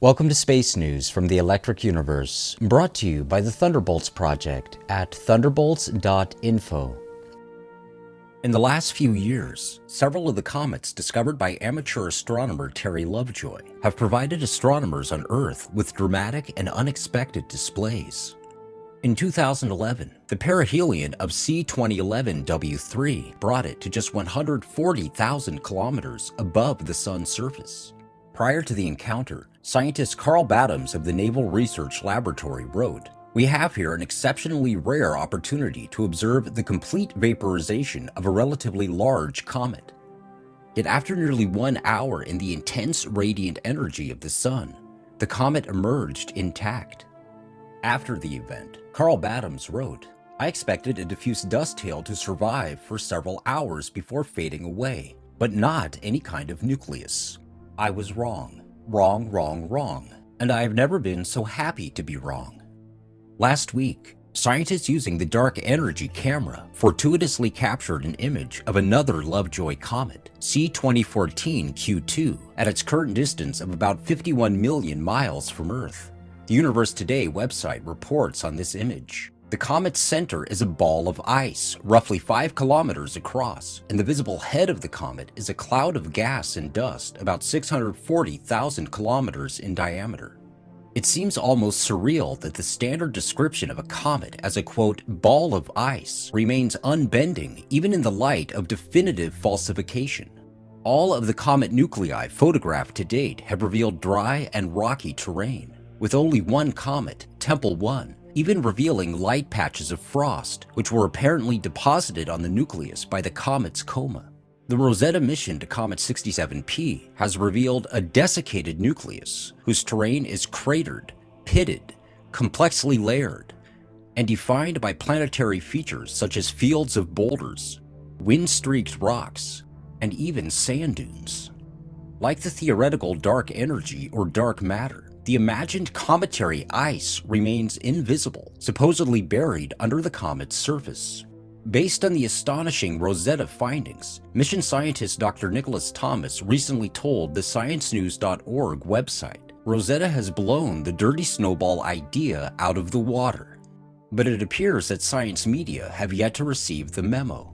Welcome to Space News from the Electric Universe, brought to you by the Thunderbolts Project at thunderbolts.info. In the last few years, several of the comets discovered by amateur astronomer Terry Lovejoy have provided astronomers on Earth with dramatic and unexpected displays. In 2011, the perihelion of C2011W3 brought it to just 140,000 kilometers above the Sun's surface. Prior to the encounter, scientist Carl Battams of the Naval Research Laboratory wrote, "We have here an exceptionally rare opportunity to observe the complete vaporization of a relatively large comet." Yet after nearly 1 hour in the intense radiant energy of the Sun, the comet emerged intact. After the event, Carl Battams wrote, "I expected a diffuse dust tail to survive for several hours before fading away, but not any kind of nucleus. I was wrong, and I have never been so happy to be wrong." Last week, scientists using the dark energy camera fortuitously captured an image of another Lovejoy comet, C2014 Q2, at its current distance of about 51 million miles from Earth. The Universe Today website reports on this image. The comet's center is a ball of ice, roughly 5 kilometers across, and the visible head of the comet is a cloud of gas and dust about 640,000 kilometers in diameter. It seems almost surreal that the standard description of a comet as a, quote, ball of ice remains unbending even in the light of definitive falsification. All of the comet nuclei photographed to date have revealed dry and rocky terrain, with only one comet, Tempel 1, even revealing light patches of frost, which were apparently deposited on the nucleus by the comet's coma. The Rosetta mission to Comet 67P has revealed a desiccated nucleus whose terrain is cratered, pitted, complexly layered, and defined by planetary features such as fields of boulders, wind-streaked rocks, and even sand dunes. Like the theoretical dark energy or dark matter, the imagined cometary ice remains invisible, supposedly buried under the comet's surface. Based on the astonishing Rosetta findings, mission scientist Dr. Nicholas Thomas recently told the ScienceNews.org website, Rosetta has blown the dirty snowball idea out of the water. But it appears that science media have yet to receive the memo.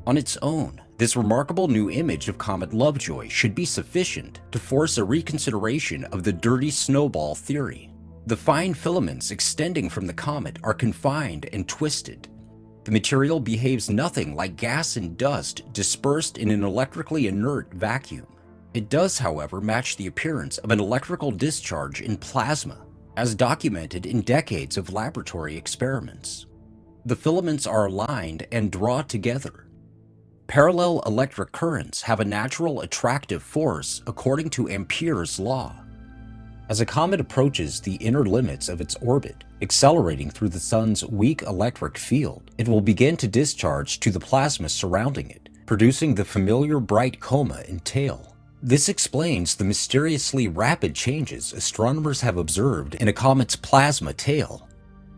On its own, this remarkable new image of Comet Lovejoy should be sufficient to force a reconsideration of the dirty snowball theory. The fine filaments extending from the comet are confined and twisted. The material behaves nothing like gas and dust dispersed in an electrically inert vacuum. It does, however, match the appearance of an electrical discharge in plasma, as documented in decades of laboratory experiments. The filaments are aligned and draw together. Parallel electric currents have a natural attractive force according to Ampere's law. As a comet approaches the inner limits of its orbit, accelerating through the Sun's weak electric field, it will begin to discharge to the plasma surrounding it, producing the familiar bright coma and tail. This explains the mysteriously rapid changes astronomers have observed in a comet's plasma tail.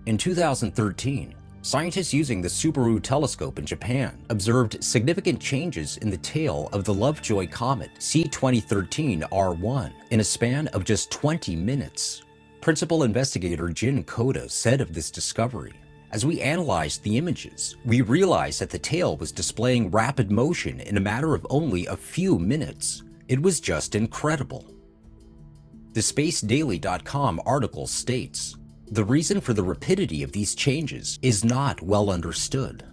In 2013, scientists using the Subaru telescope in Japan observed significant changes in the tail of the Lovejoy comet C2013 R1 in a span of just 20 minutes. Principal investigator Jin Koda said of this discovery, "As we analyzed the images, we realized that the tail was displaying rapid motion in a matter of only a few minutes. It was just incredible." The SpaceDaily.com article states, "The reason for the rapidity of these changes is not well understood."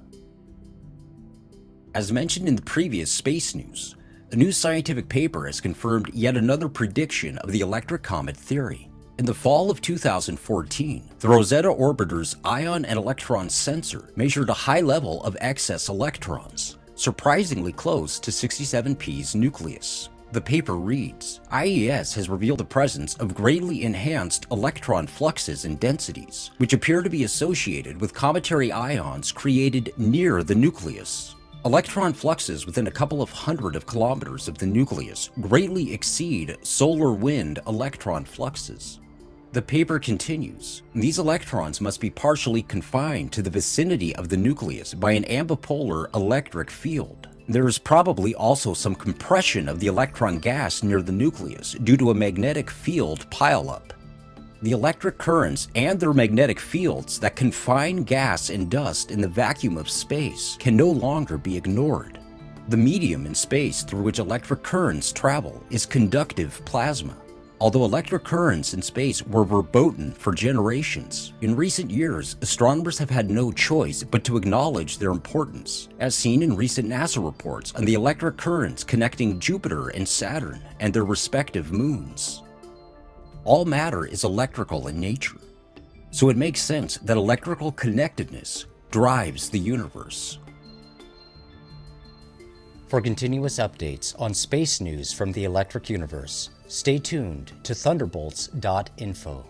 As mentioned in the previous space news, a new scientific paper has confirmed yet another prediction of the electric comet theory. In the fall of 2014, the Rosetta orbiter's ion and electron sensor measured a high level of excess electrons, surprisingly close to 67P's nucleus. The paper reads, "IES has revealed the presence of greatly enhanced electron fluxes and densities, which appear to be associated with cometary ions created near the nucleus. Electron fluxes within a couple of hundred of kilometers of the nucleus greatly exceed solar wind electron fluxes." The paper continues, "These electrons must be partially confined to the vicinity of the nucleus by an ambipolar electric field. There is probably also some compression of the electron gas near the nucleus due to a magnetic field pileup. The electric currents and their magnetic fields that confine gas and dust in the vacuum of space can no longer be ignored. The medium in space through which electric currents travel is conductive plasma. Although electric currents in space were verboten for generations, in recent years, astronomers have had no choice but to acknowledge their importance, as seen in recent NASA reports on the electric currents connecting Jupiter and Saturn and their respective moons. All matter is electrical in nature, so it makes sense that electrical connectedness drives the universe. For continuous updates on space news from the electric universe, stay tuned to thunderbolts.info.